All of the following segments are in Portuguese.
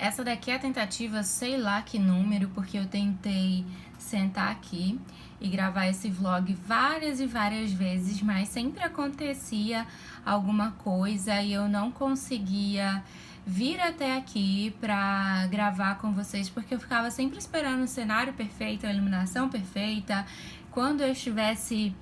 Essa daqui é a tentativa, sei lá que número, porque eu tentei sentar aqui e gravar esse vlog várias e várias vezes, mas sempre acontecia alguma coisa e eu não conseguia vir até aqui pra gravar com vocês, porque eu ficava sempre esperando o cenário perfeito, a iluminação perfeita, quando eu estivesse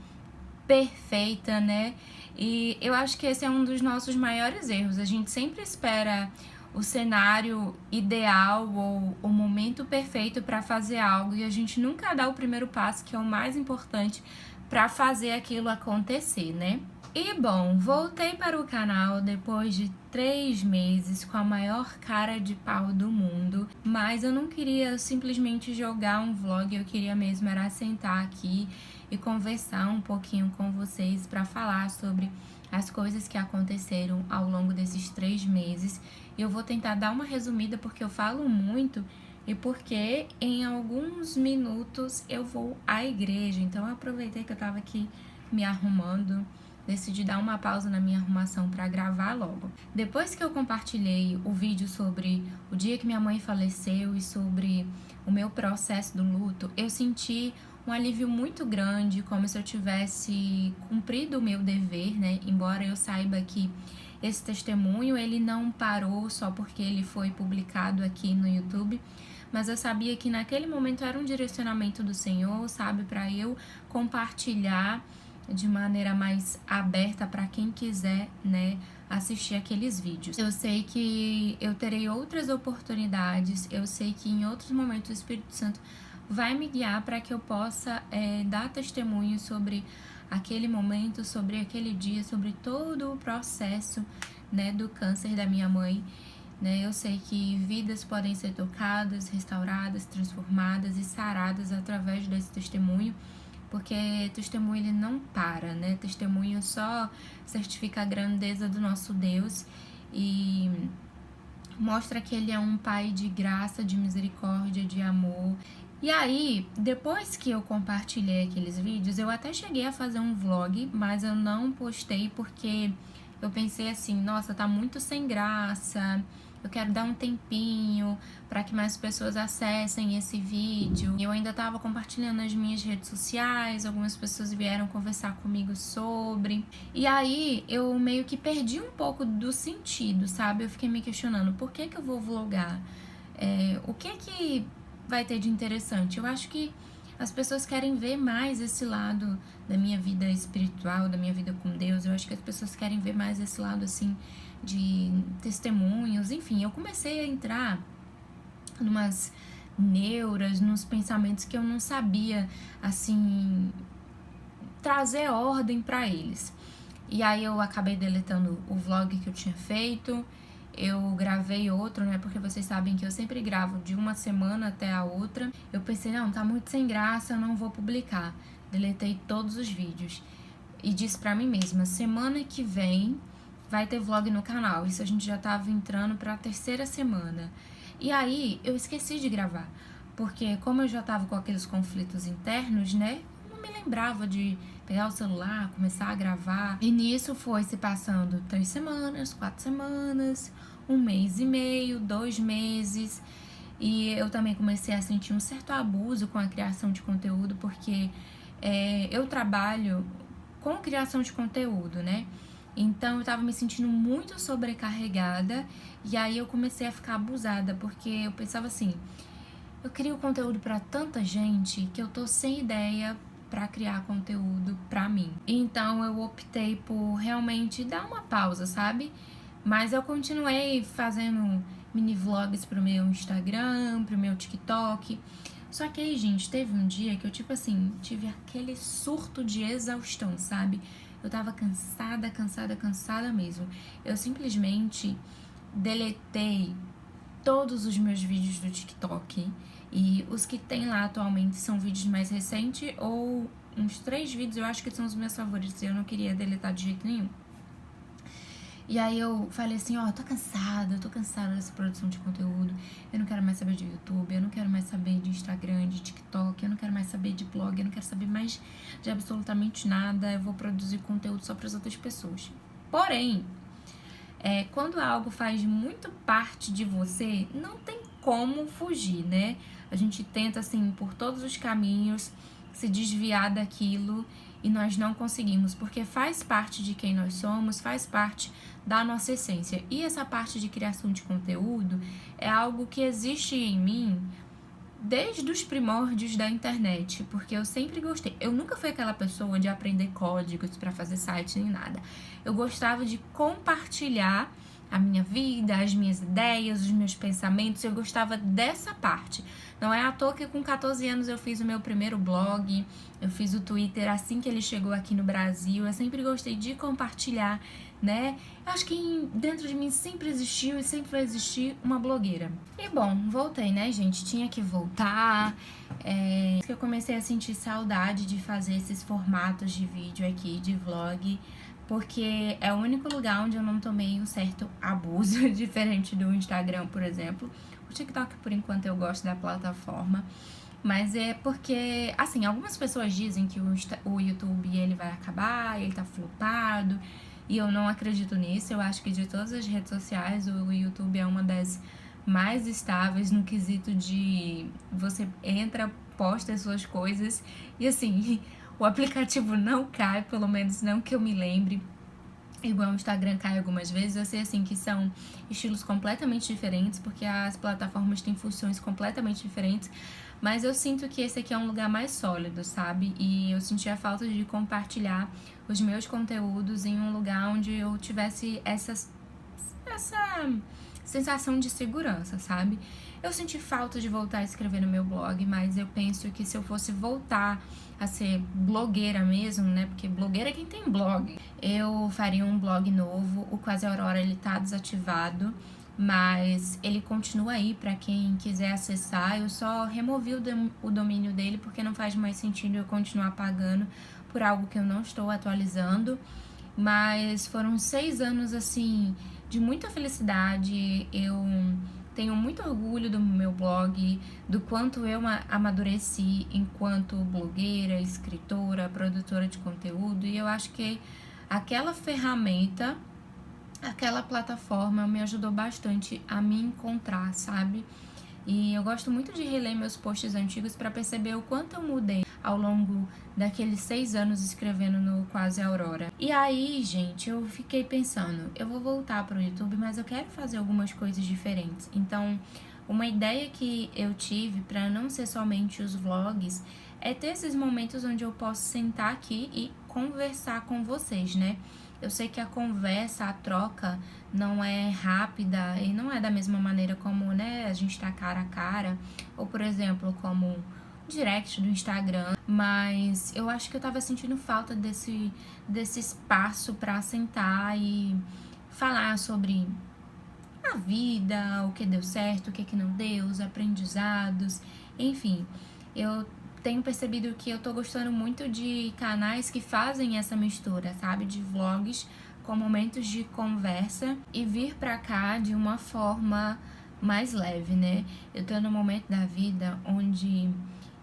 perfeita, né? E eu acho que esse é um dos nossos maiores erros. A gente sempre espera o cenário ideal ou o momento perfeito para fazer algo e a gente nunca dá o primeiro passo, que é o mais importante para fazer aquilo acontecer, né? E bom, voltei para o canal depois de 3 meses com a maior cara de pau do mundo, mas eu não queria simplesmente jogar um vlog, eu queria mesmo era sentar aqui e conversar um pouquinho com vocês para falar sobre as coisas que aconteceram ao longo desses 3 meses. Eu vou tentar dar uma resumida porque eu falo muito e porque em alguns minutos eu vou à igreja. Então eu aproveitei que eu tava aqui me arrumando, decidi dar uma pausa na minha arrumação para gravar logo. Depois que eu compartilhei o vídeo sobre o dia que minha mãe faleceu e sobre o meu processo do luto, eu senti um alívio muito grande, como se eu tivesse cumprido o meu dever, né? Embora eu saiba que esse testemunho, ele não parou só porque ele foi publicado aqui no YouTube, mas eu sabia que naquele momento era um direcionamento do Senhor, sabe? Para eu compartilhar de maneira mais aberta para quem quiser, né, assistir aqueles vídeos. Eu sei que eu terei outras oportunidades, eu sei que em outros momentos o Espírito Santo vai me guiar para que eu possa dar testemunho sobre aquele momento, sobre aquele dia, sobre todo o processo, né, do câncer da minha mãe. Né? Eu sei que vidas podem ser tocadas, restauradas, transformadas e saradas através desse testemunho, porque testemunho ele não para, né? Testemunho só certifica a grandeza do nosso Deus e mostra que ele é um pai de graça, de misericórdia, de amor. E aí, depois que eu compartilhei aqueles vídeos, eu até cheguei a fazer um vlog, mas eu não postei porque eu pensei assim, nossa, tá muito sem graça, eu quero dar um tempinho para que mais pessoas acessem esse vídeo. Eu ainda tava compartilhando nas minhas redes sociais, algumas pessoas vieram conversar comigo sobre. E aí, eu meio que perdi um pouco do sentido, sabe? Eu fiquei me questionando, por que eu vou vlogar? O que vai ter de interessante? Eu acho que as pessoas querem ver mais esse lado da minha vida espiritual, da minha vida com Deus. Eu acho que as pessoas querem ver mais esse lado, assim, de testemunhos. Enfim, eu comecei a entrar numas neuras, nos pensamentos que eu não sabia, assim, trazer ordem pra eles. E aí eu acabei deletando o vlog que eu tinha feito. Eu gravei outro, né, porque vocês sabem que eu sempre gravo de uma semana até a outra. Eu pensei, não, tá muito sem graça, eu não vou publicar. Deletei todos os vídeos. E disse pra mim mesma, semana que vem vai ter vlog no canal. Isso a gente já tava entrando pra 3ª semana. E aí, eu esqueci de gravar. Porque como eu já tava com aqueles conflitos internos, né, eu não me lembrava de pegar o celular, começar a gravar. E nisso foi se passando 3 semanas, 4 semanas, 1 mês e meio, 2 meses. E eu também comecei a sentir um certo abuso com a criação de conteúdo, porque eu trabalho com criação de conteúdo, né? Então eu tava me sentindo muito sobrecarregada e aí eu comecei a ficar abusada, porque eu pensava assim, eu crio conteúdo pra tanta gente que eu tô sem ideia para criar conteúdo pra mim. Então eu optei por realmente dar uma pausa, sabe? Mas eu continuei fazendo mini vlogs pro meu Instagram, pro meu TikTok. Só que aí, gente, teve um dia que eu, tipo assim, tive aquele surto de exaustão, sabe? Eu tava cansada mesmo. Eu simplesmente deletei todos os meus vídeos do TikTok. E os que tem lá atualmente são vídeos mais recentes ou uns 3 vídeos, eu acho que são os meus favoritos. Eu não queria deletar de jeito nenhum. E aí eu falei assim, ó, tô cansada dessa produção de conteúdo. Eu não quero mais saber de YouTube, eu não quero mais saber de Instagram, de TikTok, eu não quero mais saber de blog, eu não quero saber mais de absolutamente nada. Eu vou produzir conteúdo só pras outras pessoas. Porém, Quando algo faz muito parte de você, não tem como fugir, né? A gente tenta, assim, por todos os caminhos, se desviar daquilo e nós não conseguimos, porque faz parte de quem nós somos, faz parte da nossa essência. E essa parte de criação de conteúdo é algo que existe em mim desde os primórdios da internet, porque eu sempre gostei. Eu nunca fui aquela pessoa de aprender códigos para fazer site nem nada. Eu gostava de compartilhar a minha vida, as minhas ideias, os meus pensamentos. Eu gostava dessa parte. Não é à toa que com 14 anos eu fiz o meu primeiro blog, eu fiz o Twitter assim que ele chegou aqui no Brasil. Eu sempre gostei de compartilhar, né? Eu acho que dentro de mim sempre existiu e sempre vai existir uma blogueira. E bom, voltei, né, gente? Tinha que voltar. Que eu comecei a sentir saudade de fazer esses formatos de vídeo aqui, de vlog, porque é o único lugar onde eu não tomei um certo abuso, diferente do Instagram, por exemplo. O TikTok, por enquanto, eu gosto da plataforma, mas é porque, assim, algumas pessoas dizem que o YouTube ele vai acabar, ele tá flopado, e eu não acredito nisso. Eu acho que de todas as redes sociais, o YouTube é uma das mais estáveis no quesito de você entra, posta as suas coisas e assim, o aplicativo não cai, pelo menos não que eu me lembre. Igual o Instagram cai algumas vezes. Eu sei assim que são estilos completamente diferentes, porque as plataformas têm funções completamente diferentes, mas eu sinto que esse aqui é um lugar mais sólido, sabe? E eu senti a falta de compartilhar os meus conteúdos em um lugar onde eu tivesse essa sensação de segurança, sabe? Eu senti falta de voltar a escrever no meu blog, mas eu penso que se eu fosse voltar a ser blogueira mesmo, né? Porque blogueira é quem tem blog. Eu faria um blog novo. O Quase Aurora, ele tá desativado, mas ele continua aí para quem quiser acessar. Eu só removi o domínio dele porque não faz mais sentido eu continuar pagando por algo que eu não estou atualizando. Mas foram 6 anos, assim, de muita felicidade. Eu tenho muito orgulho do meu blog, do quanto eu amadureci enquanto blogueira, escritora, produtora de conteúdo. E eu acho que aquela ferramenta, aquela plataforma me ajudou bastante a me encontrar, sabe? E eu gosto muito de reler meus posts antigos para perceber o quanto eu mudei ao longo daqueles 6 anos escrevendo no Quase Aurora. E aí, gente, eu fiquei pensando, eu vou voltar para o YouTube, mas eu quero fazer algumas coisas diferentes. Então, uma ideia que eu tive para não ser somente os vlogs é ter esses momentos onde eu posso sentar aqui e conversar com vocês, né? Eu sei que a conversa, a troca não é rápida e não é da mesma maneira como, né, a gente tá cara a cara, ou por exemplo, como direct do Instagram, mas eu acho que eu tava sentindo falta desse espaço pra sentar e falar sobre a vida, o que deu certo, o que não deu, os aprendizados, enfim. Eu tenho percebido que eu tô gostando muito de canais que fazem essa mistura, sabe? De vlogs com momentos de conversa e vir pra cá de uma forma mais leve, né? Eu tô num momento da vida onde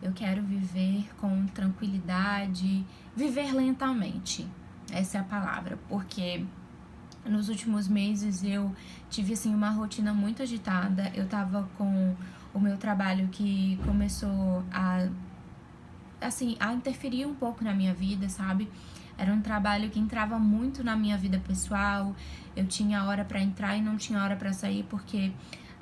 eu quero viver com tranquilidade, viver lentamente. Essa é a palavra, porque nos últimos meses eu tive assim uma rotina muito agitada. Eu tava com o meu trabalho que começou a interferir um pouco na minha vida, sabe? Era um trabalho que entrava muito na minha vida pessoal. Eu tinha hora pra entrar e não tinha hora pra sair, porque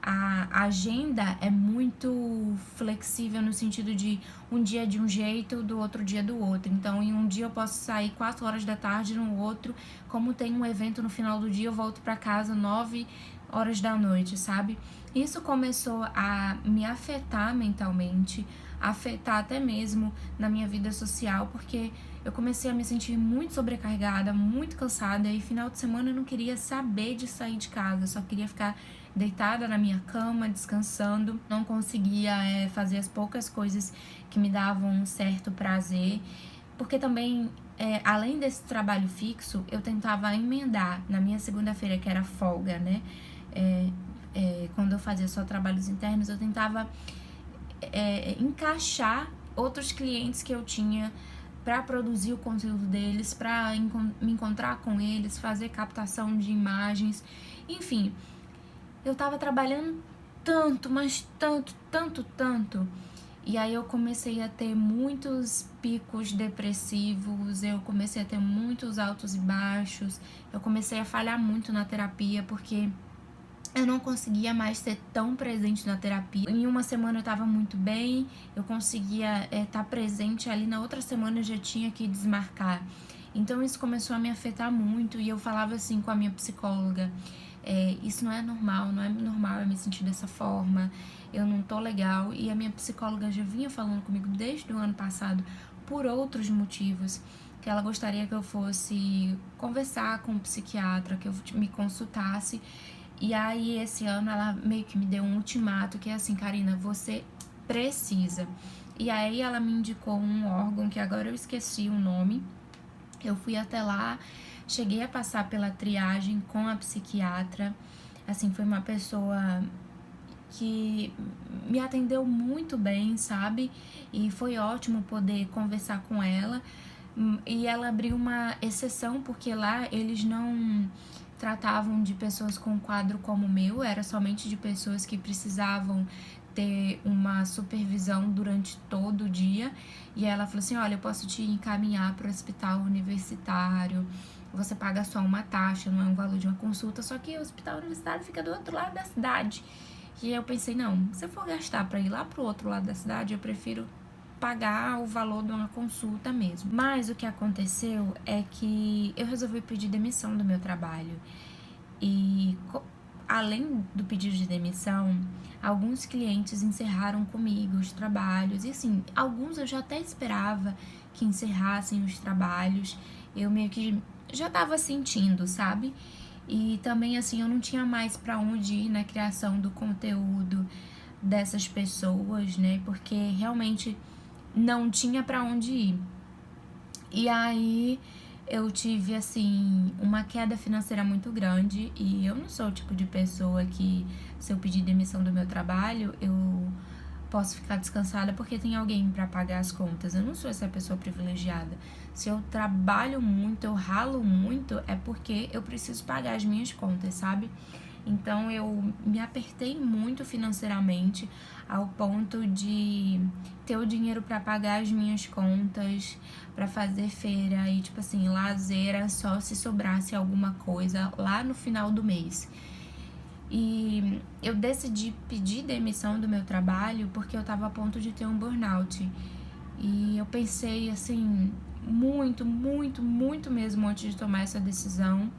a agenda é muito flexível no sentido de um dia de um jeito, do outro dia do outro. Então, em um dia eu posso sair 4 horas da tarde, no outro, como tem um evento no final do dia, eu volto pra casa 9 horas da noite, sabe? Isso começou a me afetar mentalmente, afetar até mesmo na minha vida social, porque eu comecei a me sentir muito sobrecarregada, muito cansada, e final de semana eu não queria saber de sair de casa, eu só queria ficar deitada na minha cama, descansando. Não conseguia fazer as poucas coisas que me davam um certo prazer, porque também, além desse trabalho fixo, eu tentava emendar na minha segunda-feira, que era folga, né? Quando eu fazia só trabalhos internos, eu tentava encaixar outros clientes que eu tinha para produzir o conteúdo deles, para me encontrar com eles, fazer captação de imagens, enfim, eu tava trabalhando tanto, mas tanto, e aí eu comecei a ter muitos picos depressivos, eu comecei a ter muitos altos e baixos, eu comecei a falhar muito na terapia, porque eu não conseguia mais ser tão presente na terapia. Em uma semana eu tava muito bem, eu conseguia estar presente ali, na outra semana eu já tinha que desmarcar. Então isso começou a me afetar muito e eu falava assim com a minha psicóloga, isso não é normal eu me sentir dessa forma, eu não tô legal. E a minha psicóloga já vinha falando comigo desde o ano passado, por outros motivos, que ela gostaria que eu fosse conversar com um psiquiatra, que eu me consultasse. E aí, esse ano, ela meio que me deu um ultimato, que é assim, Karina, você precisa. E aí, ela me indicou um órgão, que agora eu esqueci o nome. Eu fui até lá, cheguei a passar pela triagem com a psiquiatra. Assim, foi uma pessoa que me atendeu muito bem, sabe? E foi ótimo poder conversar com ela. E ela abriu uma exceção, porque lá eles não tratavam de pessoas com quadro como o meu, era somente de pessoas que precisavam ter uma supervisão durante todo o dia. E ela falou assim, olha, eu posso te encaminhar para o hospital universitário, você paga só uma taxa, não é um valor de uma consulta, só que o hospital universitário fica do outro lado da cidade. E eu pensei, não, se eu for gastar para ir lá pro outro lado da cidade, eu prefiro pagar o valor de uma consulta mesmo. Mas o que aconteceu é que eu resolvi pedir demissão do meu trabalho. E além do pedido de demissão, alguns clientes encerraram comigo os trabalhos. E assim, alguns eu já até esperava que encerrassem os trabalhos. Eu meio que já tava sentindo, sabe? E também assim, eu não tinha mais para onde ir na criação do conteúdo dessas pessoas, né? Porque realmente não tinha para onde ir. E aí eu tive, assim, uma queda financeira muito grande. E eu não sou o tipo de pessoa que, se eu pedir demissão do meu trabalho, eu posso ficar descansada porque tem alguém para pagar as contas. Eu não sou essa pessoa privilegiada. Se eu trabalho muito, eu ralo muito, é porque eu preciso pagar as minhas contas, sabe? Então eu me apertei muito financeiramente, ao ponto de ter o dinheiro para pagar as minhas contas, para fazer feira e, tipo assim, lazer era só se sobrasse alguma coisa lá no final do mês. E eu decidi pedir demissão do meu trabalho porque eu tava a ponto de ter um burnout. E eu pensei, assim, muito mesmo antes de tomar essa decisão.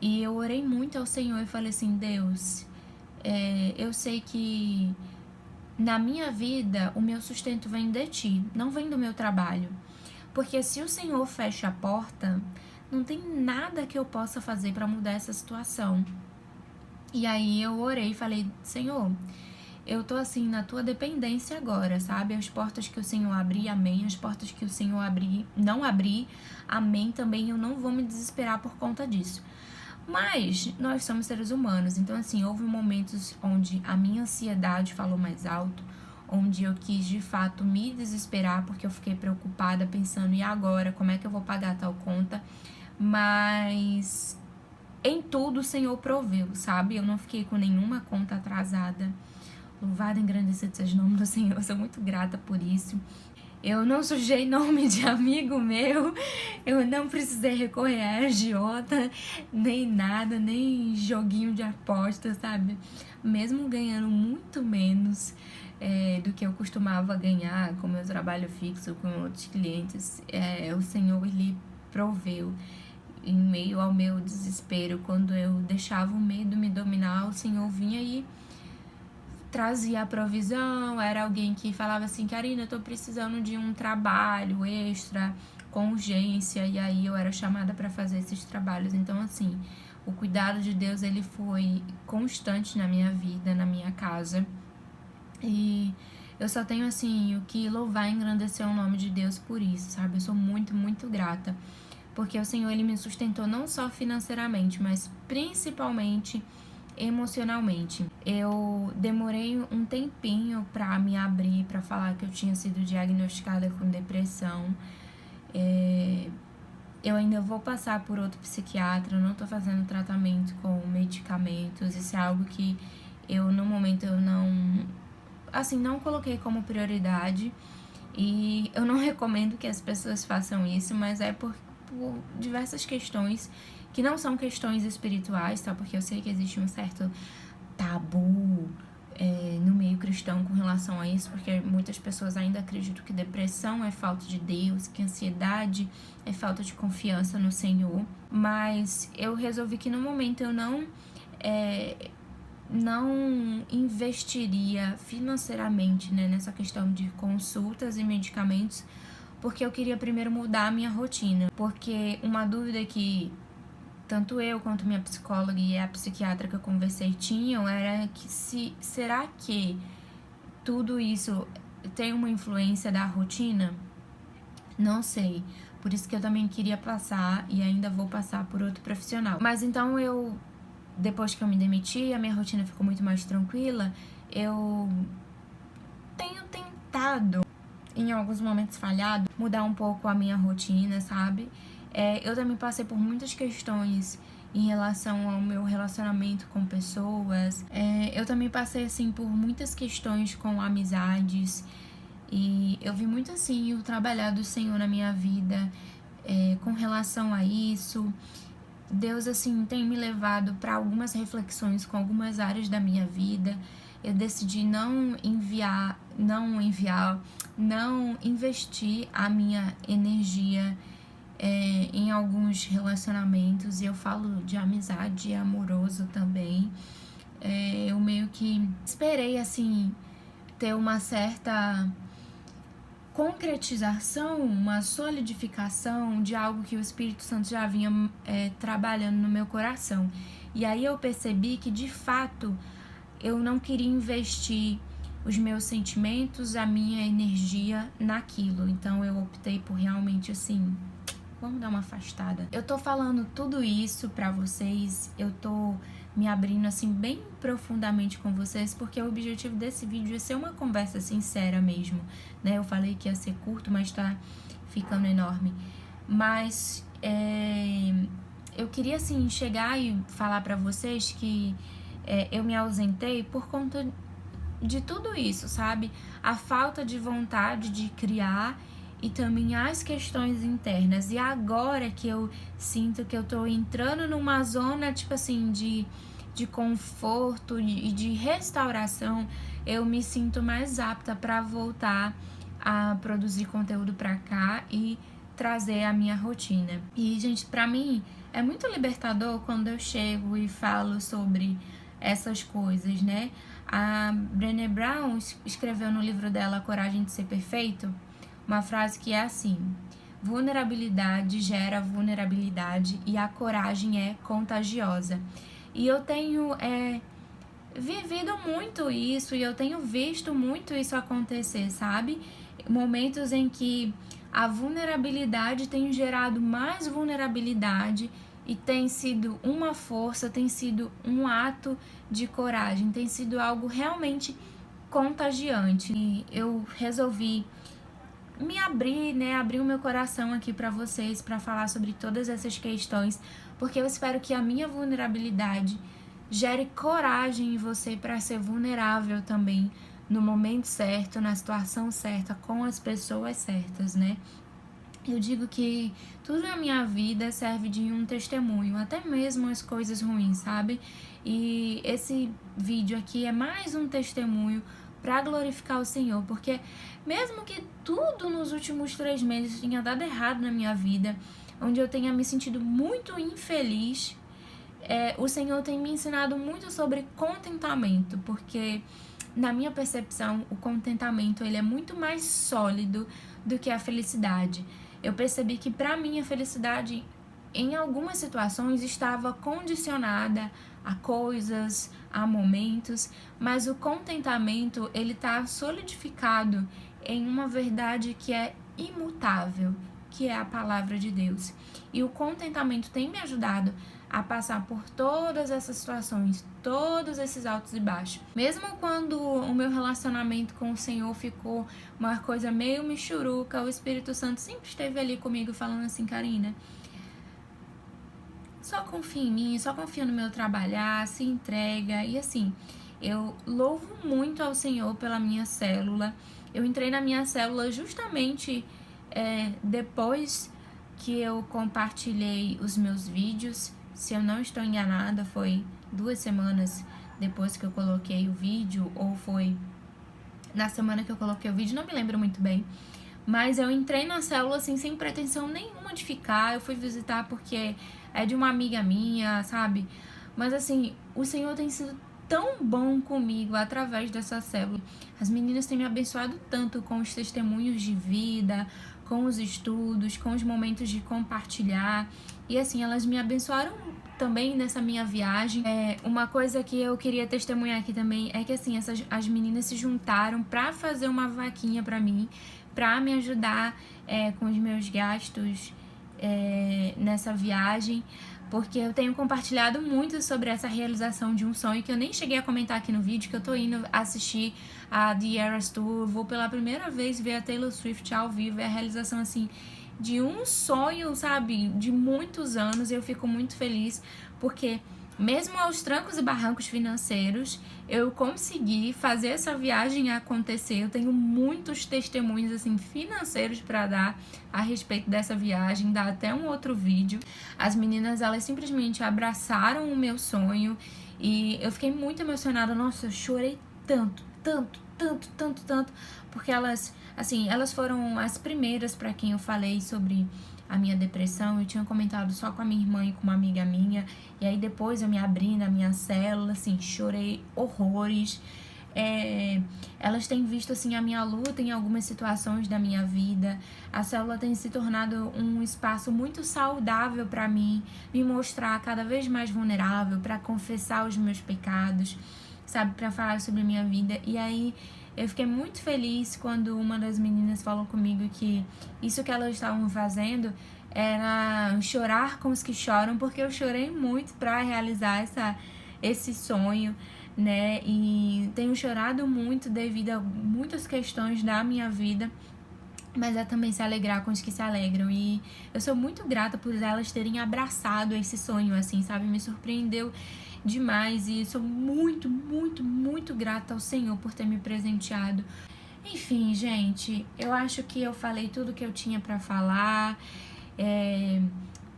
E eu orei muito ao Senhor e falei assim, Deus, eu sei que na minha vida o meu sustento vem de Ti, não vem do meu trabalho. Porque se o Senhor fecha a porta, não tem nada que eu possa fazer para mudar essa situação. E aí eu orei e falei, Senhor, eu tô assim na Tua dependência agora, sabe? As portas que o Senhor abrir, amém. As portas que o Senhor não abrir, amém também. Eu não vou me desesperar por conta disso. Mas nós somos seres humanos, então assim, houve momentos onde a minha ansiedade falou mais alto, onde eu quis de fato me desesperar porque eu fiquei preocupada pensando, e agora, como é que eu vou pagar tal conta? Mas em tudo o Senhor proveu, sabe? Eu não fiquei com nenhuma conta atrasada. Louvado e engrandecido seja o nome do Senhor, eu sou muito grata por isso. Eu não sujei nome de amigo meu, eu não precisei recorrer a agiota, nem nada, nem joguinho de aposta, sabe? Mesmo ganhando muito menos do que eu costumava ganhar com meu trabalho fixo, com outros clientes, o Senhor, Ele proveu. Em meio ao meu desespero, quando eu deixava o medo me dominar, o Senhor vinha e trazia a provisão. Era alguém que falava assim, Karina, eu tô precisando de um trabalho extra, com urgência, e aí eu era chamada para fazer esses trabalhos. Então, assim, o cuidado de Deus, ele foi constante na minha vida, na minha casa, e eu só tenho, assim, o que louvar e engrandecer o nome de Deus por isso, sabe? Eu sou muito grata, porque o Senhor, ele me sustentou não só financeiramente, mas principalmente emocionalmente. Eu demorei um tempinho pra me abrir, pra falar que eu tinha sido diagnosticada com depressão. Eu ainda vou passar por outro psiquiatra, eu não tô fazendo tratamento com medicamentos, isso é algo que eu, no momento, eu não coloquei como prioridade. E eu não recomendo que as pessoas façam isso, mas é por diversas questões que não são questões espirituais, tá? Porque eu sei que existe um certo tabu no meio cristão com relação a isso, porque muitas pessoas ainda acreditam que depressão é falta de Deus, que ansiedade é falta de confiança no Senhor. Mas eu resolvi que no momento eu não investiria financeiramente, né, nessa questão de consultas e medicamentos, porque eu queria primeiro mudar a minha rotina. Porque uma dúvida que tanto eu quanto minha psicóloga e a psiquiatra que eu conversei tinham era que será que tudo isso tem uma influência da rotina? Não sei. Por isso que eu também queria passar e ainda vou passar por outro profissional. Mas então depois que eu me demiti, a minha rotina ficou muito mais tranquila. Eu tenho tentado, em alguns momentos falhado, mudar um pouco a minha rotina, sabe? Eu também passei por muitas questões em relação ao meu relacionamento com pessoas. Eu também passei, assim, por muitas questões com amizades. E eu vi muito, assim, o trabalhar do Senhor na minha vida com relação a isso. Deus, assim, tem me levado para algumas reflexões com algumas áreas da minha vida. Eu decidi não investir a minha energia em alguns relacionamentos. E eu falo de amizade e amoroso também. Eu meio que esperei, assim, ter uma certa concretização, uma solidificação de algo que o Espírito Santo já vinha trabalhando no meu coração. E aí eu percebi que, de fato, eu não queria investir os meus sentimentos, a minha energia naquilo. Então eu optei por realmente, assim, vamos dar uma afastada. Eu tô falando tudo isso pra vocês, eu tô me abrindo, assim, bem profundamente com vocês, porque o objetivo desse vídeo é ser uma conversa sincera mesmo, né? Eu falei que ia ser curto, mas tá ficando enorme. Mas eu queria, assim, chegar e falar pra vocês que eu me ausentei por conta de tudo isso, sabe? A falta de vontade de criar e também as questões internas. E agora que eu sinto que eu tô entrando numa zona, tipo assim, de conforto e de restauração, eu me sinto mais apta para voltar a produzir conteúdo para cá e trazer a minha rotina. E, gente, pra mim é muito libertador quando eu chego e falo sobre essas coisas, né? A Brené Brown escreveu no livro dela Coragem de Ser Perfeito uma frase que é assim: vulnerabilidade gera vulnerabilidade e a coragem é contagiosa. E eu tenho vivido muito isso e eu tenho visto muito isso acontecer, sabe? Momentos em que a vulnerabilidade tem gerado mais vulnerabilidade e tem sido uma força, tem sido um ato de coragem, tem sido algo realmente contagiante. E eu resolvi me abrir, né, abrir o meu coração aqui para vocês, para falar sobre todas essas questões, porque eu espero que a minha vulnerabilidade gere coragem em você para ser vulnerável também no momento certo, na situação certa, com as pessoas certas, né? Eu digo que tudo na minha vida serve de um testemunho, até mesmo as coisas ruins, sabe? E esse vídeo aqui é mais um testemunho para glorificar o Senhor, porque mesmo que tudo nos últimos 3 meses tenha dado errado na minha vida, onde eu tenha me sentido muito infeliz, o Senhor tem me ensinado muito sobre contentamento, porque na minha percepção o contentamento ele é muito mais sólido do que a felicidade. Eu percebi que para mim a felicidade em algumas situações estava condicionada a coisas, a momentos, mas o contentamento ele está solidificado em uma verdade que é imutável, que é a palavra de Deus. E o contentamento tem me ajudado a passar por todas essas situações, todos esses altos e baixos. Mesmo quando o meu relacionamento com o Senhor ficou uma coisa meio michuruca, o Espírito Santo sempre esteve ali comigo falando assim: Karina, só confia em mim, só confia no meu trabalhar, se entrega. E assim, eu louvo muito ao Senhor pela minha célula. Eu entrei na minha célula justamente depois que eu compartilhei os meus vídeos. Se eu não estou enganada, foi 2 semanas depois que eu coloquei o vídeo, ou foi na semana que eu coloquei o vídeo, não me lembro muito bem. Mas eu entrei na célula assim, sem pretensão nenhuma de ficar. Eu fui visitar porque é de uma amiga minha, sabe? Mas assim, o Senhor tem sido tão bom comigo através dessa célula. As meninas têm me abençoado tanto com os testemunhos de vida, com os estudos, com os momentos de compartilhar. E assim, elas me abençoaram também nessa minha viagem. Uma coisa que eu queria testemunhar aqui também é que assim, as meninas se juntaram pra fazer uma vaquinha pra mim, pra me ajudar com os meus gastos nessa viagem, porque eu tenho compartilhado muito sobre essa realização de um sonho que eu nem cheguei a comentar aqui no vídeo, que eu tô indo assistir a The Eras Tour, vou pela primeira vez ver a Taylor Swift ao vivo, é a realização assim de um sonho, sabe, de muitos anos. Eu fico muito feliz porque mesmo aos trancos e barrancos financeiros, eu consegui fazer essa viagem acontecer. Eu tenho muitos testemunhos assim financeiros para dar a respeito dessa viagem, dá até um outro vídeo. As meninas, elas simplesmente abraçaram o meu sonho e eu fiquei muito emocionada. Nossa, eu chorei tanto, porque elas foram as primeiras para quem eu falei sobre a minha depressão. Eu tinha comentado só com a minha irmã e com uma amiga minha, e aí depois eu me abri na minha célula, assim, chorei horrores. Elas têm visto, assim, a minha luta em algumas situações da minha vida. A célula tem se tornado um espaço muito saudável para mim, me mostrar cada vez mais vulnerável, para confessar os meus pecados, sabe, para falar sobre a minha vida. E aí eu fiquei muito feliz quando uma das meninas falou comigo que isso que elas estavam fazendo era chorar com os que choram, porque eu chorei muito para realizar esse sonho, né? E tenho chorado muito devido a muitas questões da minha vida, mas é também se alegrar com os que se alegram. E eu sou muito grata por elas terem abraçado esse sonho, assim, sabe? Me surpreendeu demais e sou muito, muito, muito grata ao Senhor por ter me presenteado. Enfim, gente, eu acho que eu falei tudo que eu tinha pra falar.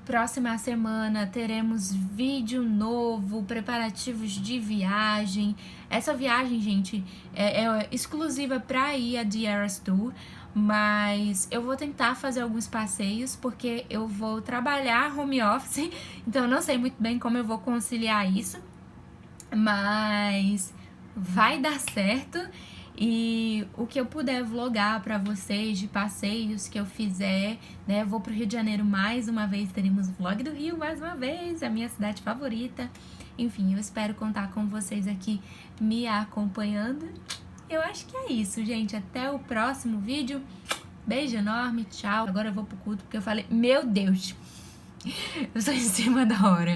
Próxima semana teremos vídeo novo, preparativos de viagem. Essa viagem, gente, é exclusiva pra ir a The Eras Tour, mas eu vou tentar fazer alguns passeios, porque eu vou trabalhar home office, então eu não sei muito bem como eu vou conciliar isso, mas vai dar certo. E o que eu puder vlogar pra vocês de passeios que eu fizer, né? Vou pro Rio de Janeiro mais uma vez, teremos o vlog do Rio mais uma vez, a minha cidade favorita. Enfim, eu espero contar com vocês aqui me acompanhando. Eu acho que é isso, gente. Até o próximo vídeo. Beijo enorme, tchau. Agora eu vou pro culto porque eu falei, meu Deus, eu sou em cima da hora.